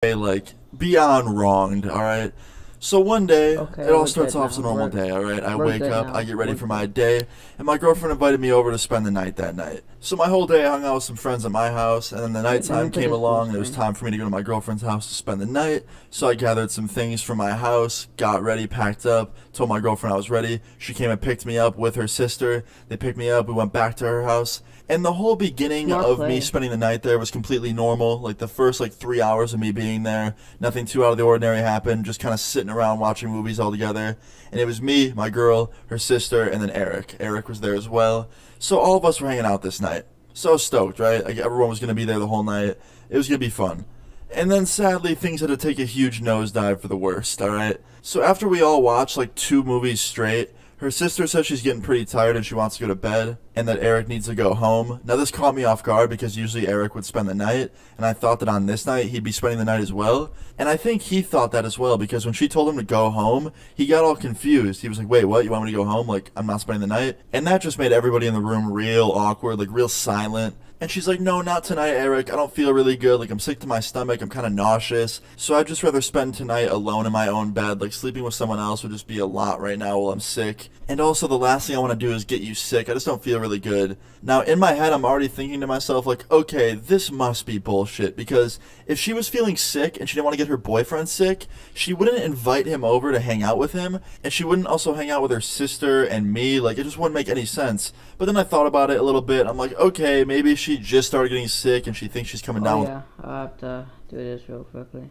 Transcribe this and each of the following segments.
like beyond wronged, all right? So one day, Okay, it all we're starts good off as a now. normal day, all right? I We're wake good up, I now. get ready We're for my good. day, and my girlfriend invited me over to spend the night that night. So my whole day I hung out with some friends at my house, and then the Wait, let me nighttime put came this full along and it was screen. time for me to go to my girlfriend's house to spend the night. So I gathered some things from my house, got ready, packed up, told my girlfriend I was ready. She came and picked me up with her sister. They picked me up, we went back to her house. And the whole beginning Smart of me play. spending the night there was completely normal. Like the first 3 hours of me being there, nothing too out of the ordinary happened. Just kind of sitting around watching movies all together. And it was me, my girl, her sister, and then Eric. Eric was there as well. So all of us were hanging out this night. So stoked, right? Like everyone was gonna be there the whole night. It was gonna be fun. And then sadly, things had to take a huge nosedive for the worst, alright? So after we all watched like 2 movies straight, her sister says she's getting pretty tired and she wants to go to bed, and that Eric needs to go home. Now, this caught me off guard because usually Eric would spend the night, and I thought that on this night he'd be spending the night as well. And I think he thought that as well because when she told him to go home, he got all confused. He was like, wait, what? You want me to go home? Like, I'm not spending the night? And that just made everybody in the room real awkward, like, real silent. And she's like, no, not tonight, Eric. I don't feel really good. Like, I'm sick to my stomach. I'm kind of nauseous. So I'd just rather spend tonight alone in my own bed. Like, sleeping with someone else would just be a lot right now while I'm sick. And also, the last thing I want to do is get you sick. I just don't feel really good. Now, in my head, I'm already thinking to myself, like, okay, this must be bullshit. Because if she was feeling sick and she didn't want to get her boyfriend sick, she wouldn't invite him over to hang out with him. And she wouldn't also hang out with her sister and me. Like, it just wouldn't make any sense. But then I thought about it a little bit. I'm like, okay, maybe she just started getting sick and she thinks she's coming Oh down with. yeah, I have to do this real quickly.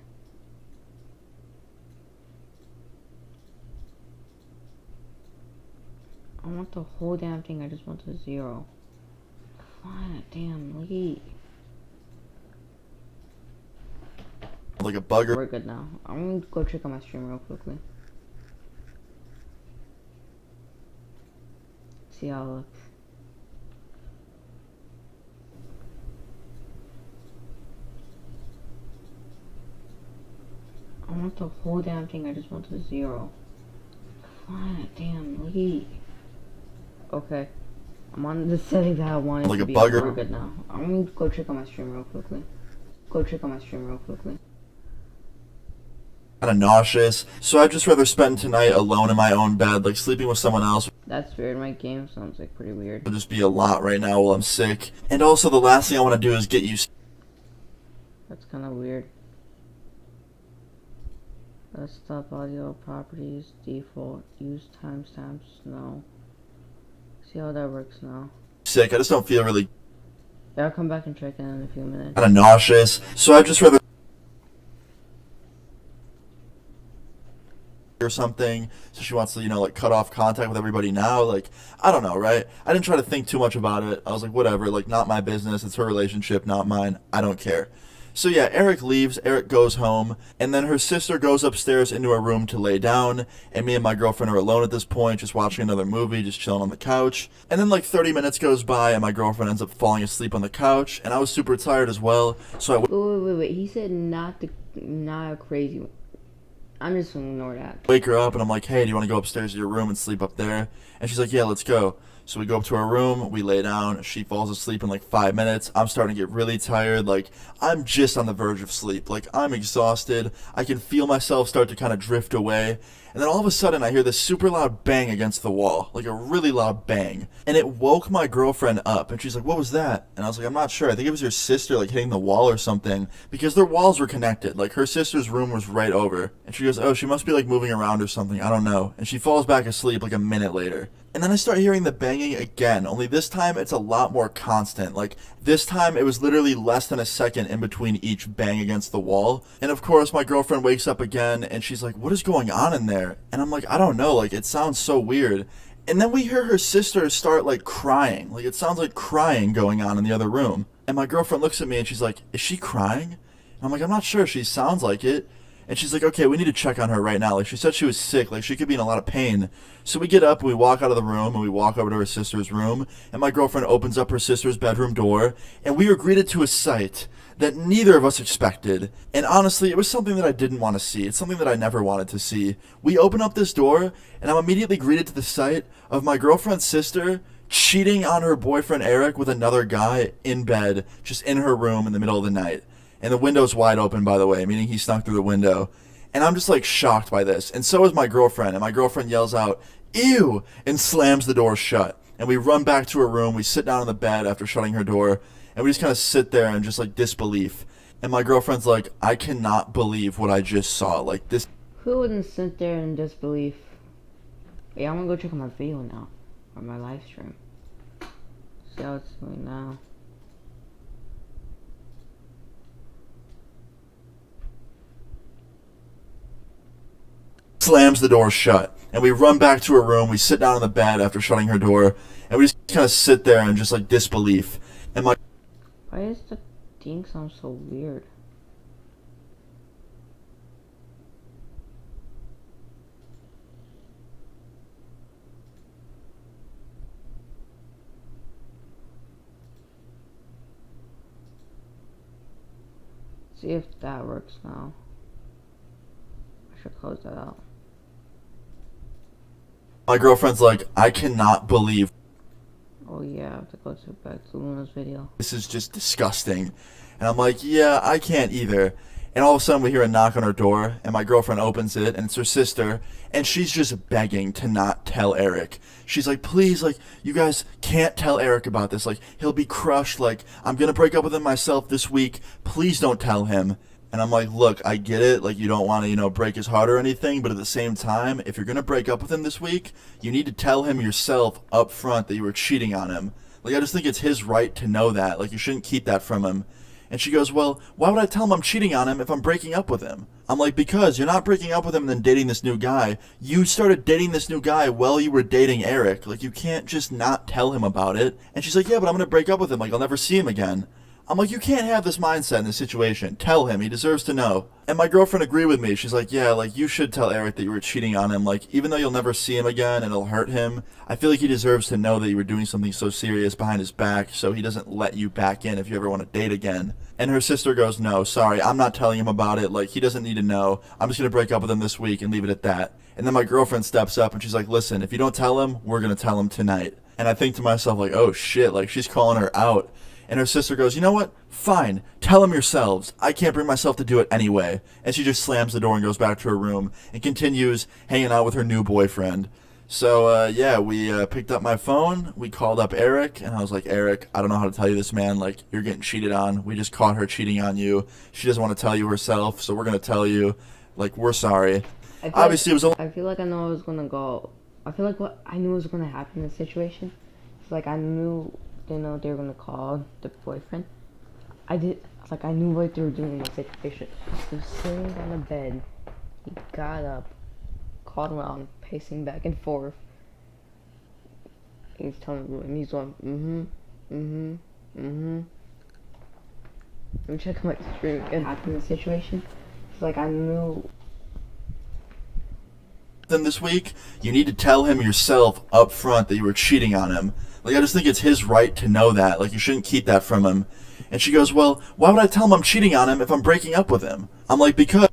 I want the whole damn thing. I just want the zero. Fine, damn lead. Like a bugger. We're good now. I'm gonna go check on my stream real quickly. See how it looks. I want the whole damn thing. I just want the zero. Fine, damn lead. Okay. I'm on the setting that I wanted Like to a be on. bugger. We're good now. I'm gonna go check on my stream real quickly. Go check on my stream real quickly. Kind of nauseous. So I'd just rather spend tonight alone in my own bed. Like, sleeping with someone else That's weird. My game sounds like pretty weird. would just be a lot right now while I'm sick. And also, the last thing I want to do is get you. That's kind of weird. Desktop audio properties default use timestamps no. See how that works now. Sick. I just don't feel really Yeah, I'll come back and check in a few minutes. kind of nauseous. So I'd just rather or something. So she wants to, like, cut off contact with everybody now. Like, I don't know, right? I didn't try to think too much about it. I was like, whatever, like, not my business. It's her relationship, not mine. I don't care. So yeah, Eric leaves, Eric goes home, and then her sister goes upstairs into her room to lay down, and me and my girlfriend are alone at this point, just watching another movie, just chilling on the couch. And then 30 minutes goes by, and my girlfriend ends up falling asleep on the couch, and I was super tired as well, so I Wait. He said not a crazy one. I'm just gonna ignore that. wake her up, and I'm like, hey, do you want to go upstairs to your room and sleep up there? And she's like, yeah, let's go. So we go up to our room, we lay down, she falls asleep in 5 minutes. I'm starting to get really tired, like, I'm just on the verge of sleep. Like, I'm exhausted, I can feel myself start to kind of drift away. And then all of a sudden, I hear this super loud bang against the wall, like a really loud bang. And it woke my girlfriend up, and she's like, what was that? And I was like, I'm not sure, I think it was your sister, hitting the wall or something, because their walls were connected. Like, her sister's room was right over. And she goes, oh, she must be, moving around or something, I don't know. And she falls back asleep, a minute later. And then I start hearing the banging again, only this time it's a lot more constant. Like, this time it was literally less than a second in between each bang against the wall. And of course, my girlfriend wakes up again, and she's like, what is going on in there? And I'm like, I don't know, it sounds so weird. And then we hear her sister start, crying. It sounds like crying going on in the other room. And my girlfriend looks at me, and she's like, is she crying? And I'm like, I'm not sure, she sounds like it. And she's like, okay, we need to check on her right now. She said she was sick. She could be in a lot of pain. So we get up, and we walk out of the room, and we walk over to her sister's room. And my girlfriend opens up her sister's bedroom door. And we are greeted to a sight that neither of us expected. And honestly, it was something that I didn't want to see. It's something that I never wanted to see. We open up this door, and I'm immediately greeted to the sight of my girlfriend's sister cheating on her boyfriend Eric with another guy in bed, just in her room in the middle of the night. And the window's wide open, by the way, meaning he snuck through the window. And I'm just like shocked by this. And so is my girlfriend. And my girlfriend yells out, "Ew!" and slams the door shut. And we run back to her room. We sit down on the bed after shutting her door. And we just kind of sit there in just like disbelief. And my girlfriend's like, "I cannot believe what I just saw. Like this." Who wouldn't sit there in disbelief? Yeah, I'm gonna go check on my video now. Or my live stream. See how it's doing now. Slams the door shut. And we run back to her room. We sit down on the bed after shutting her door. And we just kind of sit there in just like disbelief. And my Why does the ding sound so weird? See if that works now. I should close that out. My girlfriend's like, "I cannot believe Oh yeah, I have to go back to Luna's video. this is just disgusting." And I'm like, "Yeah, I can't either." And all of a sudden we hear a knock on her door, and my girlfriend opens it, and it's her sister, and she's just begging to not tell Eric. She's like, "Please, like, you guys can't tell Eric about this. Like, he'll be crushed. Like, I'm gonna break up with him myself this week. Please don't tell him." And I'm like, "Look, I get it. Like, you don't want to, break his heart or anything. But at the same time, if you're going to break up with him this week, you need to tell him yourself up front that you were cheating on him. Like, I just think it's his right to know that. Like, you shouldn't keep that from him." And she goes, "Well, why would I tell him I'm cheating on him if I'm breaking up with him?" I'm like, "Because you're not breaking up with him and then dating this new guy. You started dating this new guy while you were dating Eric. Like, you can't just not tell him about it." And she's like, "Yeah, but I'm going to break up with him. Like, I'll never see him again." I'm like, "You can't have this mindset in this situation. Tell him. He deserves to know." And my girlfriend agreed with me. She's like, "Yeah, like, you should tell Eric that you were cheating on him. Like, even though you'll never see him again and it'll hurt him, I feel like he deserves to know that you were doing something so serious behind his back so he doesn't let you back in if you ever want to date again." And her sister goes, "No, sorry, I'm not telling him about it. Like, he doesn't need to know. I'm just going to break up with him this week and leave it at that." And then my girlfriend steps up and she's like, "Listen, if you don't tell him, we're going to tell him tonight." And I think to myself, like, oh shit, like, she's calling her out. And her sister goes, "You know what? Fine. Tell him yourselves. I can't bring myself to do it anyway." And she just slams the door and goes back to her room and continues hanging out with her new boyfriend. So, yeah, we picked up my phone. We called up Eric. And I was like, "Eric, I don't know how to tell you this, man. Like, you're getting cheated on. We just caught her cheating on you. She doesn't want to tell you herself. So we're going to tell you. Like, we're sorry." Obviously, it was only... I feel like I know I was gonna go. I feel like what I knew was gonna happen in this situation. It's like I knew, they were gonna call the boyfriend. I knew what they were doing in the situation. He was sitting on the bed. He got up, called around, pacing back and forth. He's telling me, and he's going, Let me check my screen again. Happened in the situation. It's like I knew. Then this week, you need to tell him yourself up front that you were cheating on him. Like, I just think it's his right to know that. Like, you shouldn't keep that from him. And she goes, "Well, why would I tell him I'm cheating on him if I'm breaking up with him?" I'm like, "Because..."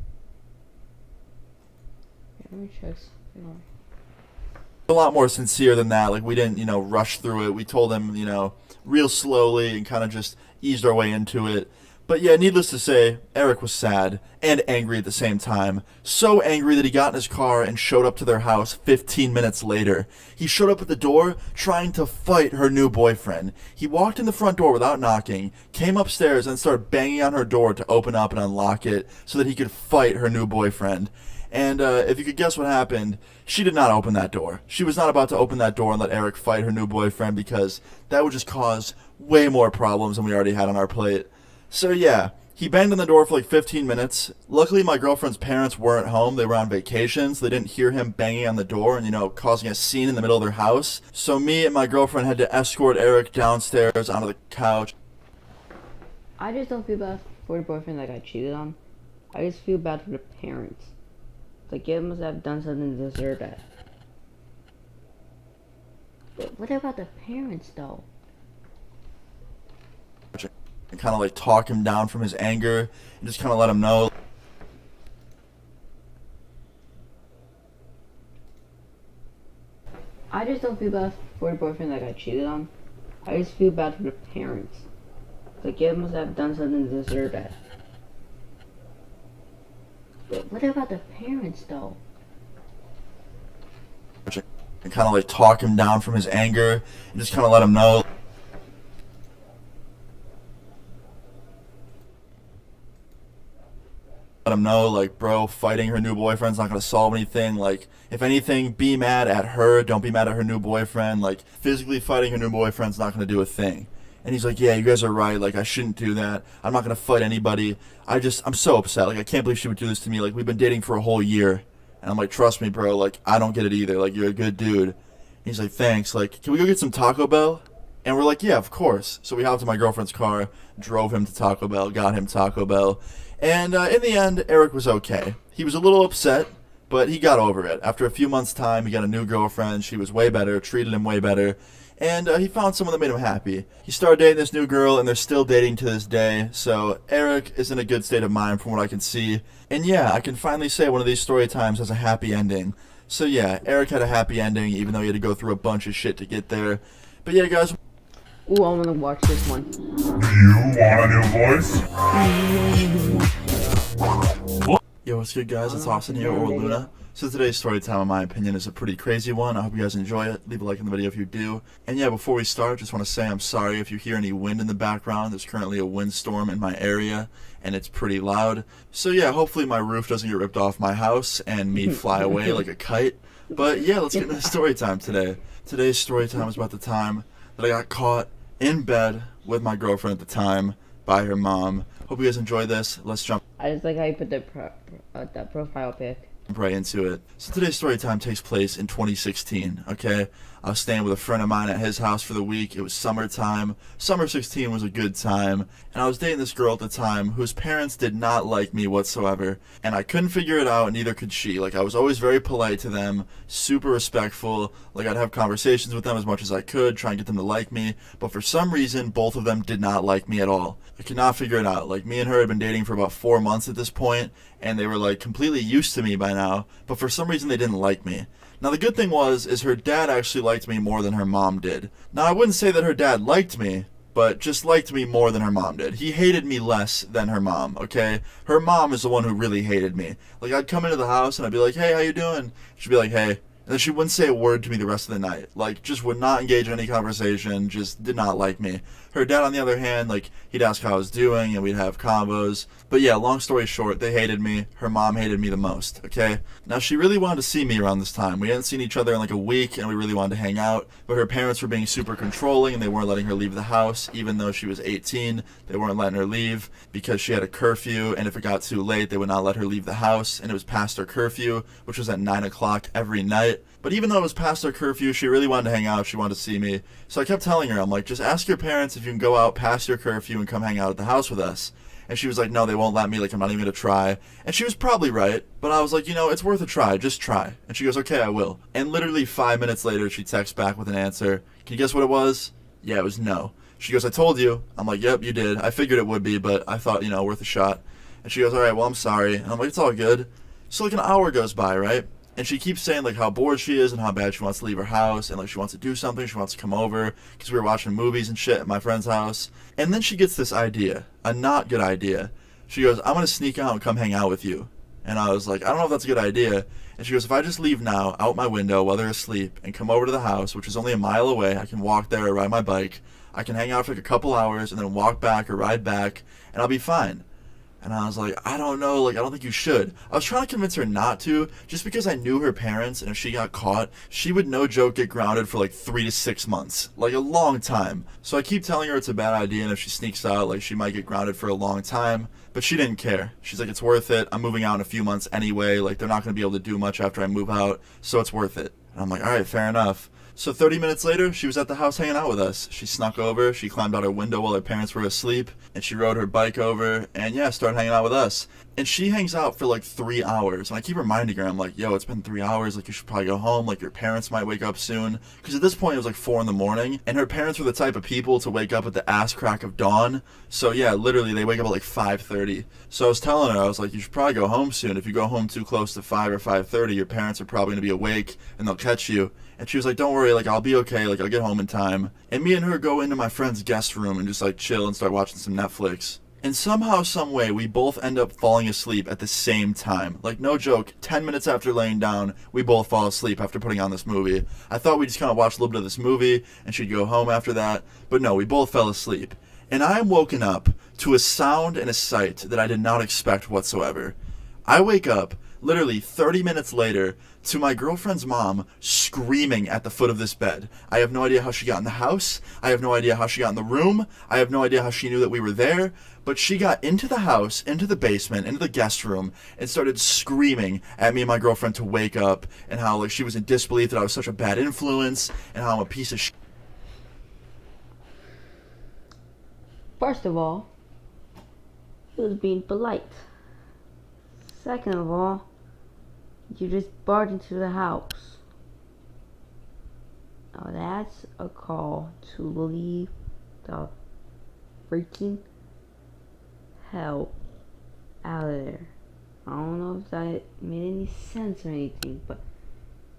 Let me check. A lot more sincere than that. Like, we didn't, rush through it. We told him, real slowly and kind of just eased our way into it. But yeah, needless to say, Eric was sad and angry at the same time. So angry that he got in his car and showed up to their house 15 minutes later. He showed up at the door trying to fight her new boyfriend. He walked in the front door without knocking, came upstairs and started banging on her door to open up and unlock it so that he could fight her new boyfriend. And if you could guess what happened, she did not open that door. She was not about to open that door and let Eric fight her new boyfriend because that would just cause way more problems than we already had on our plate. So yeah, he banged on the door for like 15 minutes. Luckily, my girlfriend's parents weren't home. They were on vacation, so they didn't hear him banging on the door and, causing a scene in the middle of their house. So me and my girlfriend had to escort Eric downstairs onto the couch. I just don't feel bad for the boyfriend that got cheated on. I just feel bad for the parents. The kid must have done something to deserve that. But what about the parents, though? And kind of talk him down from his anger and just kind of let him know. I just don't feel bad for the boyfriend that got cheated on. I just feel bad for the parents. The kid must have done something to deserve that. But what about the parents though? And kind of like talk him down from his anger and just kind of let him know. Let him know, like, bro, fighting her new boyfriend's not gonna solve anything. Like, if anything, be mad at her. Don't be mad at her new boyfriend. Like, physically fighting her new boyfriend's not gonna do a thing. And he's like, yeah, you guys are right. Like, I shouldn't do that. I'm not gonna fight anybody. I'm so upset. Like, I can't believe she would do this to me. Like, we've been dating for a whole year. And I'm like, trust me, bro. Like, I don't get it either. Like, you're a good dude. And he's like, thanks. Like, can we go get some Taco Bell? And we're like, yeah, of course. So we hopped in my girlfriend's car, drove him to Taco Bell, got him Taco Bell. And in the end, Eric was okay. He was a little upset, but he got over it. After a few months' time, he got a new girlfriend. She was way better, treated him way better. And he found someone that made him happy. He started dating this new girl, and they're still dating to this day. So Eric is in a good state of mind from what I can see. And yeah, I can finally say one of these story times has a happy ending. So yeah, Eric had a happy ending, even though he had to go through a bunch of shit to get there. But yeah, guys. Ooh, I wanna watch this one. Do you want a new voice? Yo, what's good, guys? It's Austin here, or Luna. So today's story time, in my opinion, is a pretty crazy one. I hope you guys enjoy it. Leave a like in the video if you do. And yeah, before we start, just want to say I'm sorry if you hear any wind in the background. There's currently a windstorm in my area, and it's pretty loud. So yeah, hopefully my roof doesn't get ripped off my house and me fly away like a kite. But yeah, let's get into the story time today. Today's story time is about the time that I got caught in bed with my girlfriend at the time by her mom. Hope you guys enjoy this. Let's jump I just like how you put the that profile pic. right into it. So today's story time takes place in 2016, okay? I was staying with a friend of mine at his house for the week. It was summertime. Summer 16 was a good time. And I was dating this girl at the time whose parents did not like me whatsoever. And I couldn't figure it out, and neither could she. Like, I was always very polite to them, super respectful. Like, I'd have conversations with them as much as I could, try and get them to like me. But for some reason, both of them did not like me at all. I could not figure it out. Like, me and her had been dating for about 4 months at this point, and they were, like, completely used to me by now. But for some reason, they didn't like me. Now, the good thing is her dad actually liked me more than her mom did. Now, I wouldn't say that her dad liked me, but just liked me more than her mom did. He hated me less than her mom, okay? Her mom is the one who really hated me. Like, I'd come into the house and I'd be like, hey, how you doing? She'd be like, hey. And then she wouldn't say a word to me the rest of the night. Like, just would not engage in any conversation, just did not like me. Her dad, on the other hand, like, he'd ask how I was doing, and we'd have combos. But yeah, long story short, they hated me. Her mom hated me the most, okay? Now, she really wanted to see me around this time. We hadn't seen each other in like a week, and we really wanted to hang out. But her parents were being super controlling, and they weren't letting her leave the house. Even though she was 18, they weren't letting her leave because she had a curfew, and if it got too late, they would not let her leave the house. And it was past her curfew, which was at 9 o'clock every night. But even though it was past her curfew, she really wanted to hang out. She wanted to see me. So I kept telling her, I'm like, just ask your parents if you can go out past your curfew and come hang out at the house with us. And she was like, no, they won't let me. Like, I'm not even going to try. And she was probably right. But I was like, you know, it's worth a try. Just try. And she goes, okay, I will. And literally 5 minutes later, she texts back with an answer. Can you guess what it was? Yeah, it was no. She goes, I told you. I'm like, yep, you did. I figured it would be, but I thought, you know, worth a shot. And she goes, all right, well, I'm sorry. And I'm like, it's all good. So like an hour goes by, right? And she keeps saying like how bored she is and how bad she wants to leave her house and like she wants to do something, she wants to come over because we were watching movies and shit at my friend's house. And then she gets this idea, a not good idea. She goes, I'm going to sneak out and come hang out with you. And I was like, I don't know if that's a good idea. And she goes, if I just leave now out my window while they're asleep and come over to the house, which is only a mile away, I can walk there or ride my bike. I can hang out for like a couple hours and then walk back or ride back and I'll be fine. And I was like, I don't know, like, I don't think you should. I was trying to convince her not to, just because I knew her parents, and if she got caught, she would, no joke, get grounded for like 3 to 6 months. Like, a long time. So I keep telling her it's a bad idea, and if she sneaks out, like, she might get grounded for a long time. But she didn't care. She's like, it's worth it. I'm moving out in a few months anyway. Like, they're not going to be able to do much after I move out, so it's worth it. And I'm like, all right, fair enough. So 30 minutes later, she was at the house hanging out with us. She snuck over, she climbed out her window while her parents were asleep, and she rode her bike over, and yeah, started hanging out with us. And she hangs out for like 3 hours, and I keep reminding her, I'm like, yo, it's been 3 hours, like, you should probably go home, like, your parents might wake up soon. Because at this point, it was like 4 in the morning, and her parents were the type of people to wake up at the ass crack of dawn. So yeah, literally, they wake up at like 5:30. So I was telling her, I was like, you should probably go home soon. If you go home too close to 5 or 5:30, your parents are probably going to be awake, and they'll catch you. And she was like, don't worry, like, I'll be okay, like, I'll get home in time. And me and her go into my friend's guest room and just, like, chill and start watching some Netflix. And somehow, some way, we both end up falling asleep at the same time. Like, no joke, 10 minutes after laying down, we both fall asleep after putting on this movie. I thought we'd just kind of watch a little bit of this movie, and she'd go home after that. But no, we both fell asleep. And I am woken up to a sound and a sight that I did not expect whatsoever. I wake up, literally 30 minutes later, to my girlfriend's mom screaming at the foot of this bed. I have no idea how she got in the house. I have no idea how she got in the room. I have no idea how she knew that we were there. But she got into the house, into the basement, into the guest room, and started screaming at me and my girlfriend to wake up, and how like she was in disbelief that I was such a bad influence, and how I'm a piece of shit. First of all, he was being polite. Second of all, you just barged into the house. Now that's a call to leave the freaking hell out of there. I don't know if that made any sense or anything, but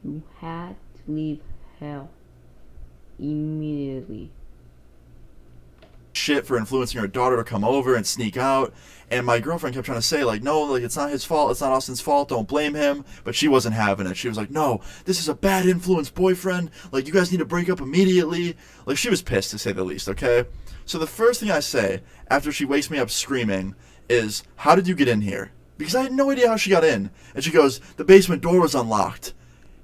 you had to leave hell immediately. Shit for influencing her daughter to come over and sneak out, and my girlfriend kept trying to say like, no, like it's not his fault, it's not Austin's fault, don't blame him. But she wasn't having it. She was like, no, this is a bad influence boyfriend, like you guys need to break up immediately. Like she was pissed, to say the least. Okay, so the first thing I say after she wakes me up screaming is, how did you get in here? Because I had no idea how she got in. And she goes, the basement door was unlocked.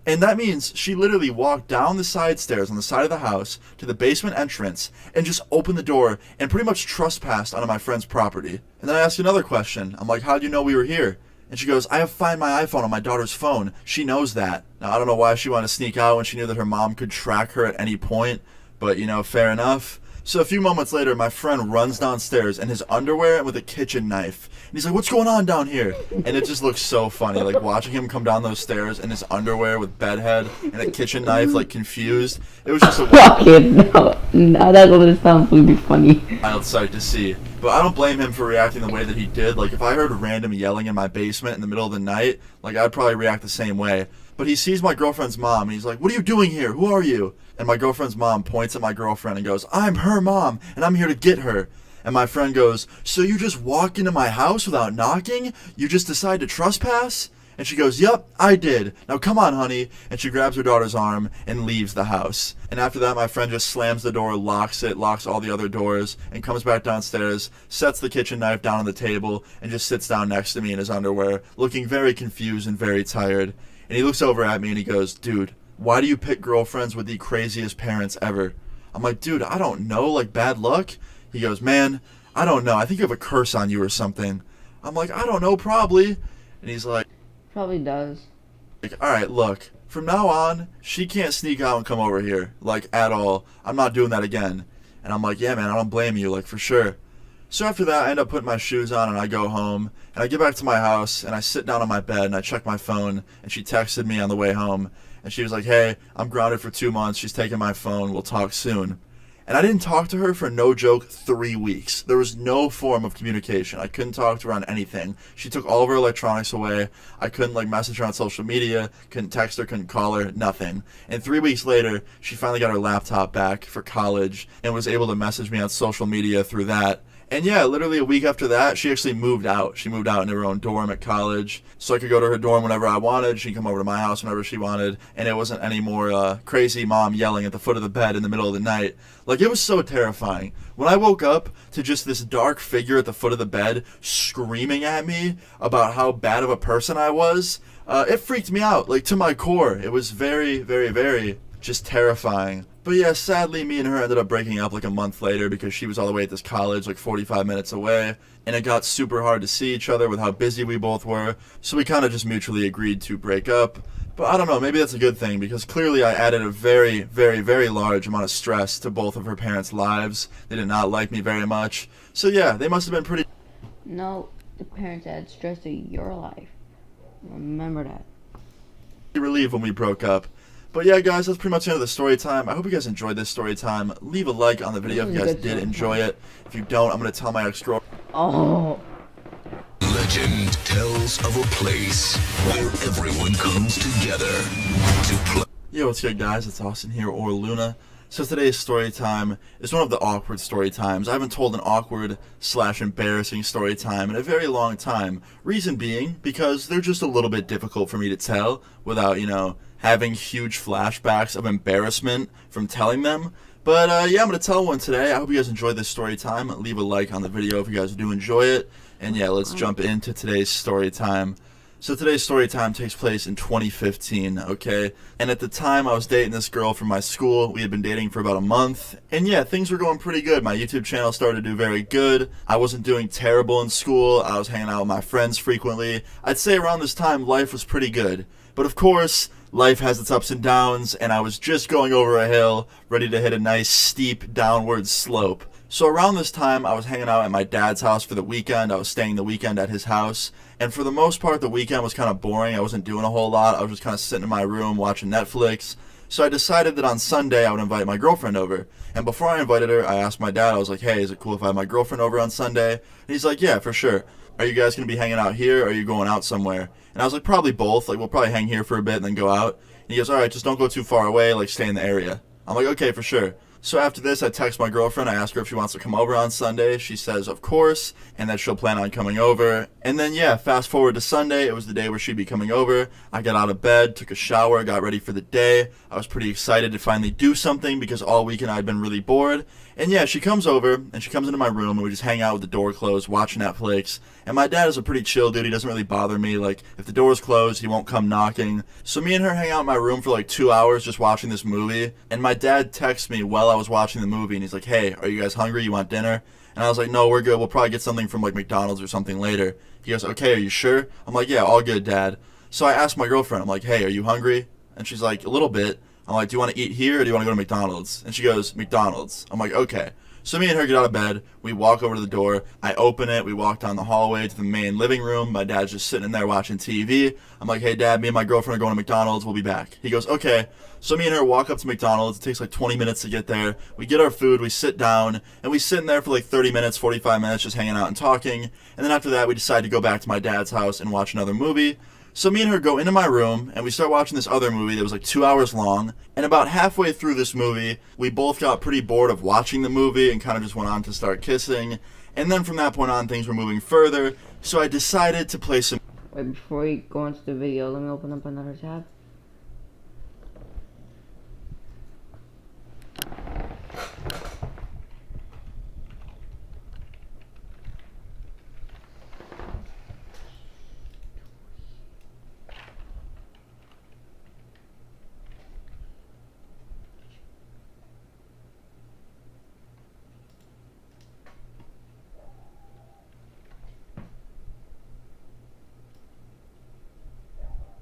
And that means she literally walked down the side stairs on the side of the house to the basement entrance and just opened the door and pretty much trespassed onto my friend's property. And then I asked another question. I'm like, how do you know we were here? And she goes, I have Find My iPhone on my daughter's phone. She knows that. Now, I don't know why she wanted to sneak out when she knew that her mom could track her at any point, but, you know, fair enough. So a few moments later, my friend runs downstairs in his underwear and with a kitchen knife. And he's like, what's going on down here? And it just looks so funny, like watching him come down those stairs in his underwear with bedhead and a kitchen knife, like confused. It was just a Okay, no, that doesn't sound really funny. wild sight to see. But I don't blame him for reacting the way that he did. Like, if I heard random yelling in my basement in the middle of the night, like, I'd probably react the same way. But he sees my girlfriend's mom, and he's like, what are you doing here? Who are you? And my girlfriend's mom points at my girlfriend and goes, I'm her mom, and I'm here to get her. And my friend goes, so you just walk into my house without knocking? You just decide to trespass? And she goes, yep, I did. Now come on, honey. And she grabs her daughter's arm and leaves the house. And after that, my friend just slams the door, locks it, locks all the other doors, and comes back downstairs, sets the kitchen knife down on the table, and just sits down next to me in his underwear, looking very confused and very tired. And he looks over at me and he goes, dude, why do you pick girlfriends with the craziest parents ever? I'm like, dude, I don't know, like bad luck? He goes, man, I don't know. I think you have a curse on you or something. I'm like, I don't know, probably. And he's like, Probably does. all right, look, from now on, she can't sneak out and come over here, like, at all. I'm not doing that again. And I'm like, yeah, man, I don't blame you, like, for sure. So after that, I end up putting my shoes on and I go home. And I get back to my house and I sit down on my bed and I check my phone. And she texted me on the way home. And she was like, hey, I'm grounded for 2 months. She's taking my phone. We'll talk soon. And I didn't talk to her for, no joke, 3 weeks. There was no form of communication. I couldn't talk to her on anything. She took all of her electronics away. I couldn't, like, message her on social media, couldn't text her, couldn't call her, nothing. And 3 weeks later, she finally got her laptop back for college and was able to message me on social media through that. And yeah, literally a week after that, she actually moved out. She moved out into her own dorm at college, so I could go to her dorm whenever I wanted. She'd come over to my house whenever she wanted, and it wasn't any more crazy mom yelling at the foot of the bed in the middle of the night. Like, it was so terrifying. When I woke up to just this dark figure at the foot of the bed screaming at me about how bad of a person I was, it freaked me out, like, to my core. It was very, very, very just terrifying. But yeah, sadly, me and her ended up breaking up like a month later because she was all the way at this college, like 45 minutes away. And it got super hard to see each other with how busy we both were. So we kind of just mutually agreed to break up. But I don't know, maybe that's a good thing because clearly I added a very, very, very large amount of stress to both of her parents' lives. They did not like me very much. So yeah, they must have been pretty No, the parents add stress to your life. Remember that. relieved when we broke up. But yeah, guys, that's pretty much the end of the story time. I hope you guys enjoyed this story time. Leave a like on the video if you guys did enjoy it. If you don't, I'm going to tell my ex-girlfriend. Oh. Legend tells of a place where everyone comes together to play. Yo, what's good, guys? It's Austin here, or Luna. So today's story time is one of the awkward story times. I haven't told an awkward / embarrassing story time in a very long time. Reason being, because they're just a little bit difficult for me to tell without, having huge flashbacks of embarrassment from telling them. But yeah, I'm going to tell one today. I hope you guys enjoyed this story time. Leave a like on the video if you guys do enjoy it. And yeah, let's jump into today's story time. So today's story time takes place in 2015, okay? And at the time, I was dating this girl from my school. We had been dating for about a month. And yeah, things were going pretty good. My YouTube channel started to do very good. I wasn't doing terrible in school. I was hanging out with my friends frequently. I'd say around this time, life was pretty good. But of course, life has its ups and downs, and I was just going over a hill, ready to hit a nice steep downward slope. So around this time, I was hanging out at my dad's house for the weekend. I was staying the weekend at his house. And for the most part, the weekend was kind of boring. I wasn't doing a whole lot. I was just kind of sitting in my room watching Netflix. So I decided that on Sunday, I would invite my girlfriend over. And before I invited her, I asked my dad, I was like, hey, is it cool if I have my girlfriend over on Sunday? And he's like, yeah, for sure. Are you guys going to be hanging out here, or are you going out somewhere? And I was like, probably both. Like, we'll probably hang here for a bit and then go out. And he goes, all right, just don't go too far away. Like, stay in the area. I'm like, okay, for sure. So after this, I text my girlfriend. I ask her if she wants to come over on Sunday. She says, of course, and that she'll plan on coming over. And then, yeah, fast forward to Sunday. It was the day where she'd be coming over. I got out of bed, took a shower, got ready for the day. I was pretty excited to finally do something because all weekend I'd been really bored. And yeah, she comes over, and she comes into my room, and we just hang out with the door closed, watch Netflix. And my dad is a pretty chill dude. He doesn't really bother me. Like, if the door's closed, he won't come knocking. So me and her hang out in my room for like 2 hours just watching this movie. And my dad texts me while I was watching the movie, and he's like, hey, are you guys hungry? You want dinner? And I was like, no, we're good. We'll probably get something from like McDonald's or something later. He goes, okay, are you sure? I'm like, yeah, all good, Dad. So I asked my girlfriend, I'm like, hey, are you hungry? And she's like, a little bit. I'm like, do you want to eat here or do you want to go to McDonald's? And she goes, McDonald's. I'm like, okay. So me and her get out of bed. We walk over to the door. I open it. We walk down the hallway to the main living room. My dad's just sitting in there watching TV. I'm like, hey, Dad, me and my girlfriend are going to McDonald's. We'll be back. He goes, okay. So me and her walk up to McDonald's. It takes like 20 minutes to get there. We get our food. We sit down. And we sit in there for like 30 minutes, 45 minutes, just hanging out and talking. And then after that, we decide to go back to my dad's house and watch another movie. So me and her go into my room, and we start watching this other movie that was like 2 hours long. And about halfway through this movie, we both got pretty bored of watching the movie and kind of just went on to start kissing. And then from that point on, things were moving further. So I decided to play some... Wait, before we go into the video, let me open up another tab.